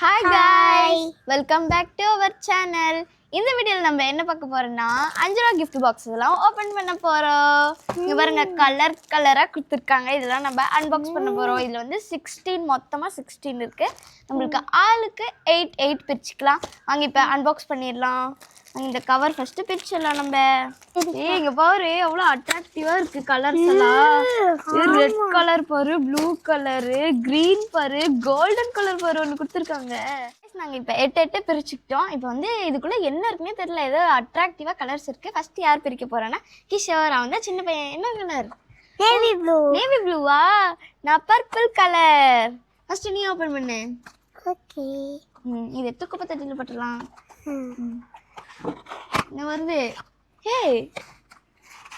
Hi guys, welcome back to our channel. இந்த வீடியோல நம்ம என்ன பார்க்க போறோம்னா 5 ரூபாய் gift box எல்லாம் ஓபன் பண்ண போறோம். இங்க பாருங்க கலரா கொடுத்திருக்காங்க. இதெல்லாம் நம்ம அன்பாக்ஸ் பண்ண போறோம். இதுல வந்து 16 மொத்தமா 16 இருக்கு. நமக்கு ஆளுக்கு 8 பிரிச்சுக்கலாம். வாங்க இப்ப அன்பாக்ஸ் பண்ணிரலாம். இந்த கவர் ஃபர்ஸ்ட் பிரிச்சலாம் நம்ம. இங்க பாரு எவ்வளவு அட்ராக்டிவா இருக்கு கலர்ஸ் எல்லாம். இது ரெட் கலர் பாரு, ப்ளூ கலர், கிரீன் பாரு, கோல்டன் கலர் பாரு ஒன்னு கொடுத்திருக்காங்க. நாங்க இப்ப 8 பிரிச்சுக்கிட்டோம். இப்போ வந்து இதுக்குள்ள என்ன இருக்குன்னே தெரியல. ஏதோ அட்ராக்டிவா கலர்ஸ் இருக்கு. ஃபர்ஸ்ட் யார் பிரிக்க போறானா கிஷோர். அவன் தான் சின்ன பையன். என்ன கலர்? Navy blue. நேவி ப்ளூவா? நான் பர்பிள் கலர். ஃபர்ஸ்ட் நீ ஓபன் பண்ணு. ஓகே. இது எடுத்து குப்பை தட்டில போட்டுறலாம். என்ன வருது? ஏய்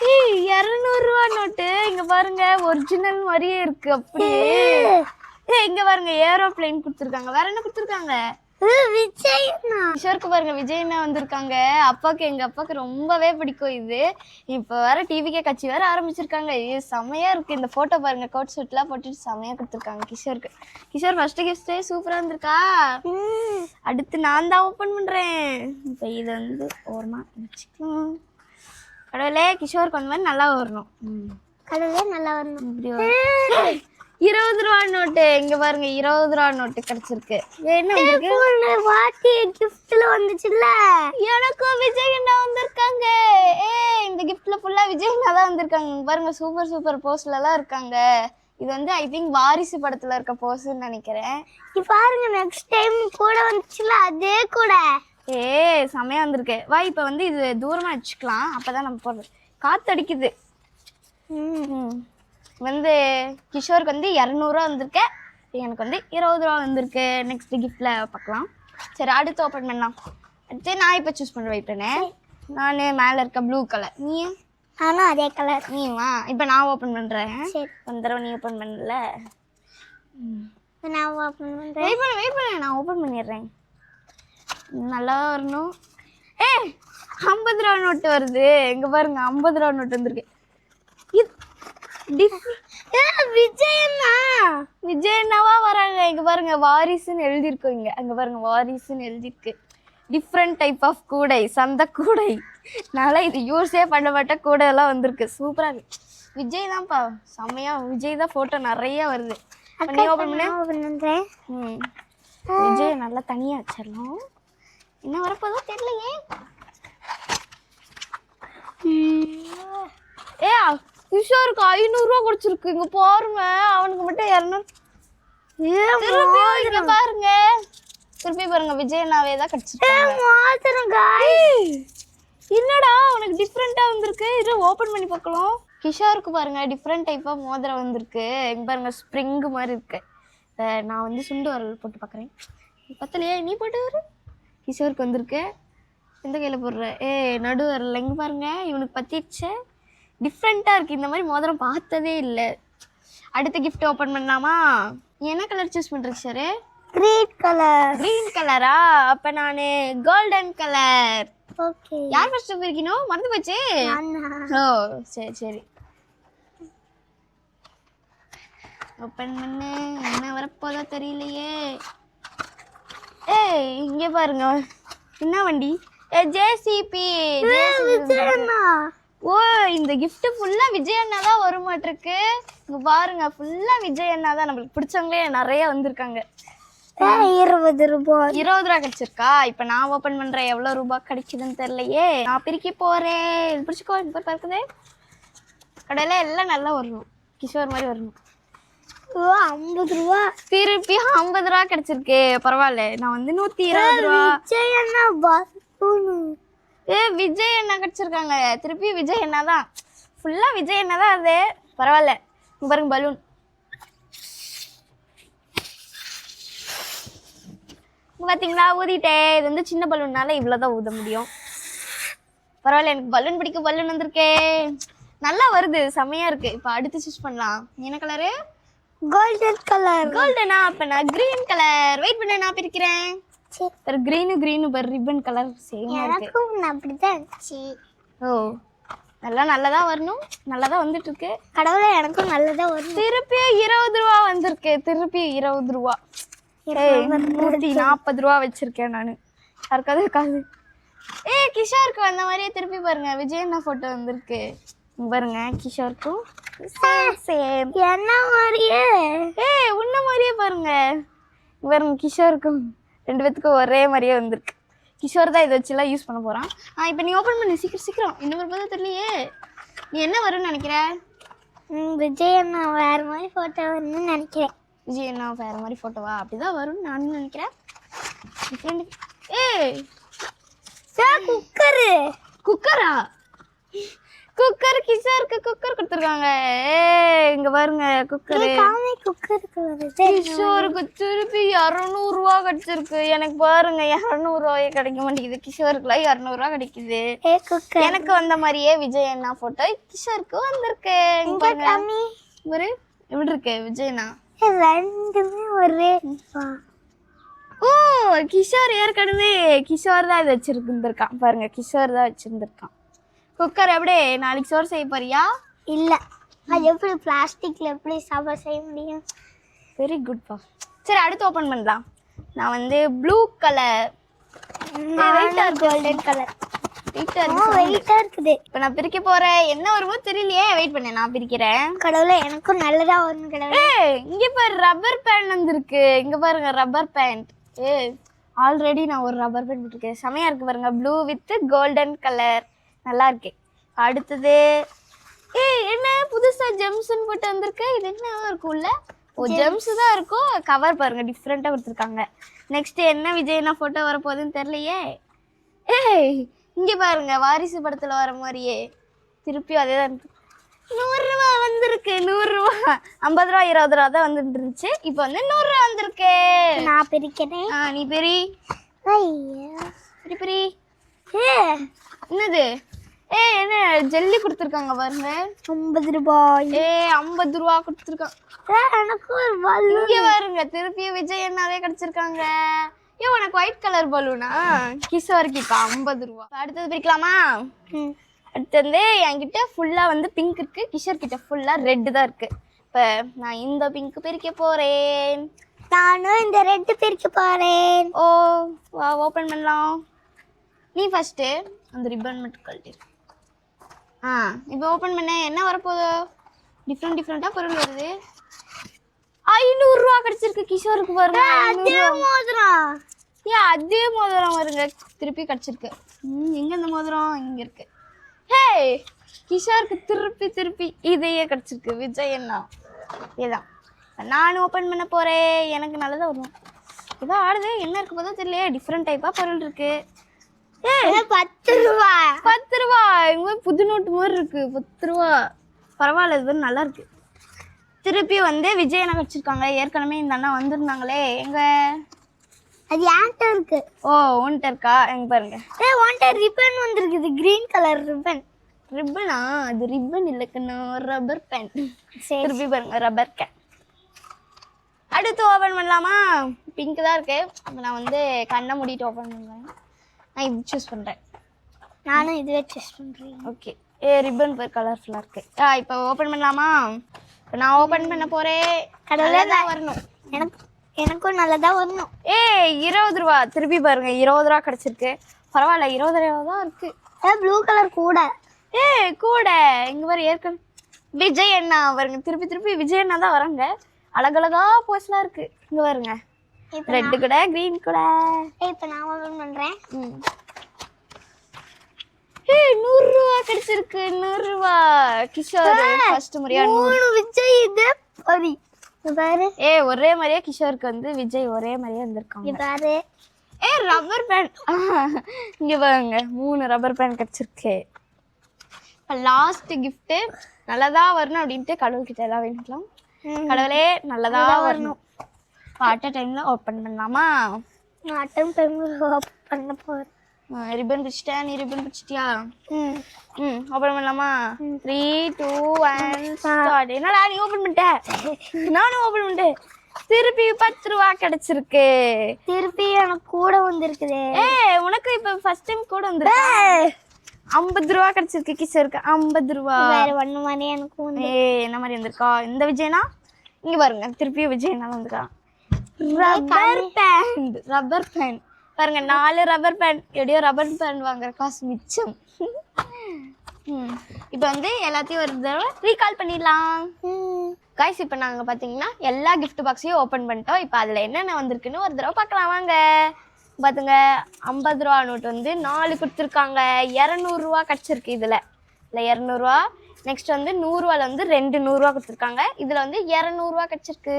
200 ரூபாய் நோட்டு. இங்க பாருங்க ஒரிஜினல் மாதிரியே இருக்கு அப்படியே. இங்க பாருங்க ஏரோப்ளேன் கொடுத்துருக்காங்க. வேற என்ன கொடுத்துருக்காங்க? விஜய் கிஷோருக்கு பாருங்க விஜய்னா வந்திருக்காங்க. எங்க அப்பாவுக்கு ரொம்பவே பிடிக்கும் இது. இப்போ வேற டிவிக்கே கட்சி வேற ஆரம்பிச்சிருக்காங்க. இது செமையா இருக்கு. இந்த போட்டோ பாருங்க, கோட் ஷூட்லாம் போட்டுட்டு செமையா கொடுத்துருக்காங்க கிஷோருக்கு. கிஷோர் ஃபர்ஸ்ட் கிஃப்டே சூப்பரா இருந்திருக்கா. அடுத்து நான் தான் ஓபன் பண்றேன். இப்போ இதை வந்து ஓரமா வச்சுக்கலாம். கடவுளே கிஷோருக்கு அந்த மாதிரி நல்லா வரணும். கடவுளே நல்லா வரணும். இப்படி 20 ரூபாய் நோட்டு. இங்க பாருங்க 20 ரூபாய் நோட்டு கிடைச்சிருக்கு. என்ன வந்திருக்கு? வாட்டி கிஃப்ட்ல வந்துச்சுல. எனக்கும் விஜய் அண்ணா வந்திருக்காங்க. இந்த கிஃப்ட்ல ஃபுல்லா விஜய் அண்ணா தான் வந்திருக்காங்க. பாருங்க சூப்பர் போஸ்ல எல்லாம் இருக்காங்க. இது வந்து ஐ திங்க் வாரிசு படத்துல இருக்க போஸ்ன்னு நினைக்கிறேன். நீ பாருங்க நெக்ஸ்ட் டைம் கூட வந்துச்சுல அதே கூட. செமையா வந்திருக்கு. வா இப்ப வந்து இது தூரமா வச்சுக்கலாம். அப்பதான் நம்ம போடுறது. காத்தடிக்குது. வந்து கிஷோருக்கு வந்து 200 ரூபா வந்திருக்கு. எனக்கு வந்து 20 ரூபா வந்திருக்கு. நெக்ஸ்ட் கிஃப்ட்ல பார்க்கலாம். சரி அடுத்து ஓப்பன் பண்ணலாம். அடுத்து நான் இப்போ சூஸ் பண்ண வைப்பேனே. நான் மேலே இருக்க ப்ளூ கலர். நீ? நானும் அதே கலர். நீவா? இப்போ நான் ஓப்பன் பண்ணுறேன். சரி ஒரு தடவை நீ ஓப்பன் பண்ணல. நான் ஓப்பன் பண்ணுறேன். வெயிட் பண்ண நான் ஓப்பன் பண்ணிடுறேன். நல்லா வரணும். 50 ரூபா நோட்டு வருது. எங்க பாருங்க 50 ரூபா நோட்டு வந்திருக்கு. விஜய் அண்ணாவா வராங்க. இங்க பாருங்க வாரிசுன்னு எழுதிருக்கு. இங்க அங்க பாருங்க வாரிசுன்னு எழுதிருக்கு. டிஃப்ரெண்ட் டைப் ஆஃப் கூடை, சந்த கூடை. நாளா இது யூஸே பண்ண மாட்டேன். கூடை எல்லாம் வந்திருக்கு. சூப்பரா இருக்கு. விஜய் தான்ப்பா செம்மையா. விஜய் தான் போட்டோ நிறைய வருது. நீ ஓபன் பண்ணு. விஜய் நல்லா தனியா வச்சிடலாம். என்ன வரப்போதோ தெரியலையே. கிஷோருக்கு 500 ரூபா குடிச்சிருக்கு. இங்க பாருங்க அவனுக்கு மட்டும் 200. பாருங்க திருப்பி பாருங்க விஜய் அண்ணாவே தான் கிடைச்சிருக்காங்க. என்னடா உனக்கு டிஃப்ரெண்டா வந்திருக்கு. இது ஓபன் பண்ணி பார்க்கலாம். கிஷோருக்கு பாருங்க டிஃப்ரெண்ட் டைப் ஆஃப் மோதிரம் வந்திருக்கு. இங்க பாருங்க ஸ்ப்ரிங் மாதிரி இருக்கு. நான் வந்து சுண்டு வரல் போட்டு பார்க்குறேன். பத்தலையே நீ போட்டு வர. கிஷோருக்கு வந்திருக்கு. எந்த கையில போடுற? நடு வரல. இங்க பாருங்க இவனுக்கு பத்திடுச்சு. டிஃப்ரெண்ட்டாக இருக்குது. இந்த மாதிரி மோதிரம் பார்த்ததே இல்லை. அடுத்த கிஃப்ட் ஓப்பன் பண்ணலாமா? என்ன கலர் சூஸ் பண்ணுறீங்க சார்? Green colour. கிரீன் கலரா? அப்போ நான் கோல்டன் கலர். ஓகே. யார் ஃபர்ஸ்ட் பிரிக்கணும்? மறந்து போச்சு. ஓ சரி ஓப்பன் பண்ணு. என்ன வரப்போதா தெரியலையே. இங்கே பாருங்க என்ன வண்டி? ஜேசிபி. ஓ இந்த கிஃப்ட் ஃபுல்லா விஜய் அண்ணா தான் வர மாட்டிருக்கு. இங்க பாருங்க ஃபுல்லா விஜய் அண்ணா தான். நம்மளுக்கு பிடிச்சவங்களே நிறைய வந்திருக்காங்க. 20 ரூபாய். 20 ரூபா கிடைச்சிருக்கா. இப்போ நான் ஓபன் பண்றேன். எவ்வளவு ரூபாய் கிடைக்குதுன்னு தெரியலையே. நான் பிரிக்க போறேன். இது பிடிச்சிக்கோ. இப்போ பார்க்குது கடையில எல்லாம் நல்லா வரணும். கிஷோர் மாதிரி வரணும். 50 ரூபா. திருப்பி 50 ரூபா கிடைச்சிருக்கு. பரவாயில்ல. நான் வந்து 120 ரூபா. விஜய் அண்ணா விஜய் அண்ணா கிடைச்சிருக்காங்க. திருப்பி விஜய் அண்ணா தான். ஃபுல்லா விஜய் அண்ணா தான். அது பரவாயில்ல. பாருங்க பலூன். பாத்தீங்களா ஊதிட்டேன். இது வந்து சின்ன பலூன்னால இவ்வளவுதான் ஊத முடியும். பரவாயில்ல எனக்கு பலூன் பிடிக்கும். பலூன் வந்திருக்கே. நல்லா வருது. செமையா இருக்கு. இப்போ அடுத்து சூஸ் பண்ணலாம். என்ன கலரு? Golden colour. கோல்டனா? அப்ப நான் கிரீன் கலர். வெயிட் பண்ண நான் பிரிக்கிறேன். சரி கிரீனு பர் ரிப்பன் கலர் சேமா இருக்கு. எனக்கும் அப்படிதான் இருந்துச்சு. நல்லதா வரணும். நல்லதா வந்துட்டு இருக்கு. கடவுளே எனக்கும் நல்லதா வரும். திருப்பி 20 ரூபா வந்திருக்கு. திருப்பி 20 ரூபா. ஏய் 140 ரூபா வச்சிருக்கேன் நான். யாருக்காவது காசு. கிஷோருக்கு வந்த மாதிரியே திருப்பி பாருங்க விஜய் அண்ணா போட்டோ வந்திருக்கு. இங்க பாருங்க கிஷோருக்கும் சேம் என்ன மாதிரியே. உன்ன மாதிரியே பாருங்க. இங்க பாருங்க கிஷோருக்கும் 2 பேத்துக்கும் ஒரே மாதிரியே வந்திருக்கு. கிஷோர் தான் இதை வச்சுலாம் யூஸ் பண்ண போறான். இப்போ நீ ஓப்பன் பண்ணு சீக்கிரம். இன்னொரு பார்த்தா தெரியலையே. நீ என்ன வரும்னு நினைக்கிற? விஜய் அண்ணா வேற மாதிரி போட்டோ வரும்னு நினைக்கிறேன். விஜய் அண்ணா வேற மாதிரி போட்டோவா? அப்படிதான் வரும்னு நானும் நினைக்கிறேன். குக்கரா? குக்கர் கிஷோருக்கு குக்கர் கொடுத்துருக்காங்க. இங்க பாருங்க குக்கர். கிஷோருக்கு திருப்பி 200 ரூபா கிடைச்சிருக்கு. எனக்கு பாருங்க 200 ரூபாயே கிடைக்க மாட்டேங்குது. கிஷோருக்குலாம் 200 ரூபா கிடைக்குது. எனக்கு வந்த மாதிரியே விஜய் அண்ணா போட்டோ கிஷோருக்கு வந்திருக்கு. ஒரு எப்படி இருக்கு விஜய் அண்ணா? ரெண்டுமே ஒரே. கிஷோர் ஏற்கனவே கிஷோர் தான் இது வச்சிருந்துருக்கான். பாருங்க கிஷோர் தான் வச்சிருந்துருக்கான். குக்கர் எப்படி நாளைக்கு சோறு செய்ய போறியா? இல்ல, அது எப்படி பிளாஸ்டிக்ல எப்படி சாப்பாடு செய்ய முடியும்? வெரி குட் பா. சரி அடுத்து ஓபன் பண்ணலாம். நான் வந்து ப்ளூ கலர், கோல்டன் கலர் வெயிட்டா இருக்குது. இப்போ நான் பிரிக்க போறேன். என்ன வருமோ தெரியலையே. வெயிட் பண்ணு, நான் பிரிக்கிறேன். கடவுளே எனக்கும் நல்லதா வரும் கடவுளே. இங்க பாரு ரப்பர் பேண்ட் வந்திருக்கு. இங்க பாருங்க ரப்பர் பேண்ட். ஆல்ரெடி நான் ஒரு ரப்பர் பேண்ட் போட்டிருக்கேன். செமையா இருக்கு பாருங்க. ப்ளூ வித் கோல்டன் கலர் நல்லா இருக்கு. அடுத்தது என்ன புதுசா ஜெம்ஸ்ன்னு போட்டு வந்திருக்கு. இது என்ன இருக்கும்ல? ஜெம்ஸ் தான் இருக்கும். கவர் பாருங்க டிஃப்ரெண்டா கொடுத்துருக்காங்க. நெக்ஸ்ட் என்ன விஜய்னா போட்டோ வரப்போகுதுன்னு தெரியலையே. இங்க பாருங்க வாரிசு படத்துல வர மாதிரியே திருப்பி அதே தான். 100 ரூபா வந்திருக்கு. 100 ரூபா 50 ரூபா 20 ரூபா தான் வந்துட்டு இருந்துச்சு. இப்போ வந்து 100 ரூபா வந்திருக்கு. நான் பிரிக்கிறேன். நீ பிரி. பிரி. என்னது? என்ன ஜெல்லி கொடுத்துருக்காங்க பாருங்க. 50 ரூபாய். 50 ரூபா கொடுத்துருக்காங்க. எனக்கு ஒரு பலூன் இங்க பாருங்க திருப்பி விஜய் அண்ணாவே கிடைச்சிருக்காங்க. உனக்கு ஒயிட் கலர் பலூனா? கிஷோருக்கு இப்போ 50 ரூபா. அடுத்தது பிரிக்கலாமா? அடுத்து வந்து என்கிட்ட ஃபுல்லா வந்து பிங்க் இருக்கு. கிஷோர் கிட்ட ஃபுல்லா ரெட் தான் இருக்கு. இப்போ நான் இந்த பிங்க் பிரிக்க போறேன். நானும் இந்த ரெட் பிரிக்க போறேன். வா ஓபன் பண்ணலாம். நீ ஃபர்ஸ்ட் அந்த ரிப்பன் மட்டும் கழட்டி. இப்போ ஓபன் பண்ண என்ன வரப்போகுது? டிஃப்ரெண்டா பொருள் வருது. 500 ரூபா கிடைச்சிருக்கு கிஷோருக்கு பாருங்க. அதே மோதிரம். அதே மோதிரம் வருங்க திருப்பி கிடைச்சிருக்கு. எங்க இந்த மோதிரம்? இங்க இருக்கு. கிஷோருக்கு திருப்பி இதையே கிடைச்சிருக்கு. விஜய் அண்ணா இதுதான். நானும் ஓபன் பண்ண போறேன். எனக்கு நல்லதா வரும். ஏதோ ஆடுது. என்ன இருக்கு பார்த்தா தெரியலையே. டிஃப்ரெண்ட் டைப்பா பொருள் இருக்கு. 10 ரூபா. 10 ரூபா. எங்க புது நோட்டு மாதிரி இருக்கு. 10 ரூபா பரவாயில்ல. இது வந்து நல்லா இருக்கு. திருப்பி வந்து விஜய் அண்ணா கிடைச்சிருக்காங்க. ஏற்கனவே இந்த அண்ணா வந்திருந்தாங்களே. எங்க அது யான்ட்ட இருக்கு. உன்ட்ட இருக்கா? எங்க பாருங்க. உன்ட்ட ரிப்பன் வந்திருக்குது. Green colour ribbon. ரிப்பனா? அது ரிப்பன் இல்லைக்குன்னு ரப்பர் பேண்ட். திருப்பி பாருங்க ரப்பர் கேன். அடுத்து ஓபன் பண்ணலாமா? பிங்க் தான் இருக்கு. அப்போ நான் வந்து கண்ணை மூடிட்டு ஓபன் பண்ணுறேன். நான் இது சூஸ் பண்ணுறேன். நானும் இதுவே சூஸ் பண்ணுறேன். ஓகே. ரிப்பன் பேர் கலர்ஃபுல்லாக இருக்கு. இப்போ ஓப்பன் பண்ணலாமா? இப்போ நான் ஓப்பன் பண்ண போகிறேன். கடவுளே தான் வரணும். எனக்கும் நல்லதா வரணும். 20 ரூபா. திருப்பி பாருங்க 20 ரூபா கிடச்சிருக்கு. பரவாயில்ல 20 ரூபா தான் இருக்கு. ப்ளூ கலர் கூட. கூட இங்கே பாரு ஏற்கனவே விஜய் அண்ணா பாருங்க. திருப்பி விஜய் அண்ணா தான் வராங்க. அழகழகா போஸ்லாம் இருக்கு. இங்கே பாருங்க ரெட்டு கூட கிரீன் கூட. இப்போ நான் ஓப்பன் பண்ணுறேன். 100 ரூபா கிடைச்சிருக்கு. 100 ரூபா. கிஷோர் ஃபர்ஸ்ட் முறையா 3 விஜய் இது பரி. பாரு. ஒரே மாதிரியே கிஷோருக்கு வந்து விஜய் ஒரே மாதிரியே வந்திருக்காங்க. பாரு. Rubber band. இங்க பாருங்க 3 ரப்பர் பேண்ட் கிடைச்சிருக்கு. இப்போ லாஸ்ட் கிஃப்ட் நல்லதா வரணும் அப்படின்ட்டு கடவுள்கிட்ட எல்லாம் வேண்டிக்கலாம். கடவுளே நல்லதா வரணும். அட் அ டைம்ல ஓப்பன் பண்ணலாமா? நான் அட்டம் டைம்ல ஓப்பன் பண்ண போறேன். ரிப்பன் பிடிச்சிட்டேன். நீ ரிப்பன் பிடிச்சிட்டியா? ஓப்பன் பண்ணலாமா? 3 2 1 ஸ்டார்ட். என்னடா நீ ஓப்பன் பண்ணிட்ட? நானும் ஓப்பன் பண்ணிட்டேன். திருப்பி 10 ரூபா கிடைச்சிருக்கு. திருப்பி எனக்கு கூட வந்திருக்குதே. உனக்கு இப்போ ஃபர்ஸ்ட் டைம் கூட வந்திருக்கு. 50 ரூபா கிடைச்சிருக்கு கிஷோருக்கு. 50 ரூபா. வேற ஒண்ணு மாதிரி எனக்கு என்ன மாதிரி வந்திருக்கா? இந்த விஜய்னா இங்க பாருங்க திருப்பி விஜய்னா வந்திருக்கா. ரப்பர் பேண்ட் பாருங்க 4 ரப்பர் பேண்ட் எப்படியோ ரப்பர் பேண்ட் வாங்குற காசு மிச்சம் இப்போ வந்து எல்லாத்தையும் ஒரு தடவை ரீகால் பண்ணிடலாம் கைஸ் இப்போ நாங்கள் பார்த்தீங்கன்னா எல்லா கிஃப்ட் பாக்ஸையும் ஓப்பன் பண்ணிட்டோம் இப்போ அதில் என்னென்ன வந்திருக்குன்னு ஒரு தடவை பார்க்கலாம் வாங்க பார்த்துங்க 50 ரூபா நோட் வந்து 4 கொடுத்துருக்காங்க 200 ரூபா கிடச்சிருக்கு இதில் 200 ரூபா நெக்ஸ்ட் வந்து 100 ரூபால வந்து 2 100 ரூபா கொடுத்துருக்காங்க இதில் வந்து 200 ரூபா கிடச்சிருக்கு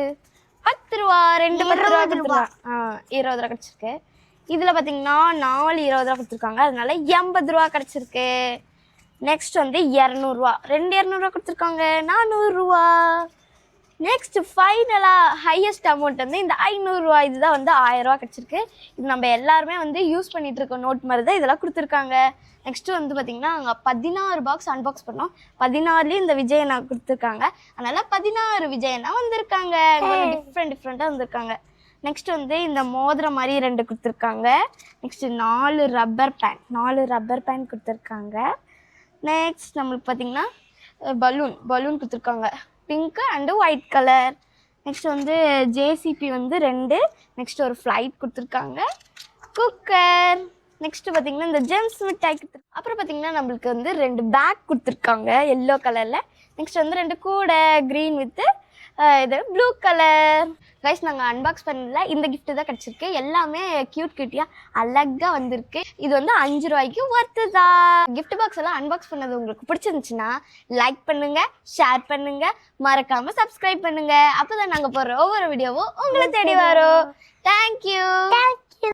10 ரூபா 2 10 ரூபா கொடுத்துருக்காங்க 20 ரூபா கிடச்சிருக்கு இதில் பார்த்தீங்கன்னா 4 20 ரூபா கொடுத்துருக்காங்க அதனால 80 ரூபா கிடச்சிருக்கு நெக்ஸ்ட் வந்து 200 ரூபா 200 ரூபா கொடுத்துருக்காங்க 400 ரூபா நெக்ஸ்ட் ஃபைனலாக ஹையஸ்ட் அமௌண்ட் வந்து இந்த 500 ரூபா இதுதான் வந்து 1000 ரூபா கிடச்சிருக்கு இது நம்ம எல்லாருமே வந்து யூஸ் பண்ணிட்டு இருக்கோம் நோட் மாதிரி தான் இதெல்லாம் கொடுத்துருக்காங்க நெக்ஸ்ட்டு வந்து பார்த்திங்கன்னா அங்கே 16 பாக்ஸ் அன்பாக்ஸ் பண்ணோம் 16லேயும் இந்த விஜயனா கொடுத்துருக்காங்க அதனால் 16 விஜயனா வந்திருக்காங்க டிஃப்ரெண்ட்டாக வந்திருக்காங்க நெக்ஸ்ட் வந்து இந்த மோதிரம் மாதிரி 2 கொடுத்துருக்காங்க நெக்ஸ்ட் 4 ரப்பர் பேண்ட் கொடுத்துருக்காங்க நெக்ஸ்ட் நம்மளுக்கு பார்த்திங்கன்னா பலூன் கொடுத்துருக்காங்க pink and white colour next வந்து ஜேசிபி வந்து 2 நெக்ஸ்ட் ஒரு ஃப்ளைட் கொடுத்துருக்காங்க குக்கர் நெக்ஸ்ட் பார்த்தீங்கன்னா இந்த ஜெம்ஸ் மிட்டாய் கொடுத்துருக்காங்க அப்புறம் பார்த்தீங்கன்னா நம்மளுக்கு வந்து 2 பேக் கொடுத்துருக்காங்க எல்லோ கலரில் நெக்ஸ்ட் வந்து 2 கூடை க்ரீன் வித்து இது ப்ளூ கலர் கைஸ் நாங்கள் அன்பாக்ஸ் பண்ணல இந்த கிஃப்ட்டு தான் கிடச்சிருக்கு எல்லாமே கியூட்டியாக அழகாக வந்திருக்கு இது வந்து 5 ரூபாய்க்கு ஒர்த்து தான் கிஃப்ட் பாக்ஸ் எல்லாம் அன்பாக்ஸ் பண்ணது உங்களுக்கு பிடிச்சிருந்துச்சுன்னா லைக் பண்ணுங்கள் ஷேர் பண்ணுங்கள் மறக்காமல் சப்ஸ்கிரைப் பண்ணுங்கள் அப்போ தான் நாங்கள் போடுற ஒவ்வொரு வீடியோவும் உங்களை தேடி வரும் தேங்க்யூ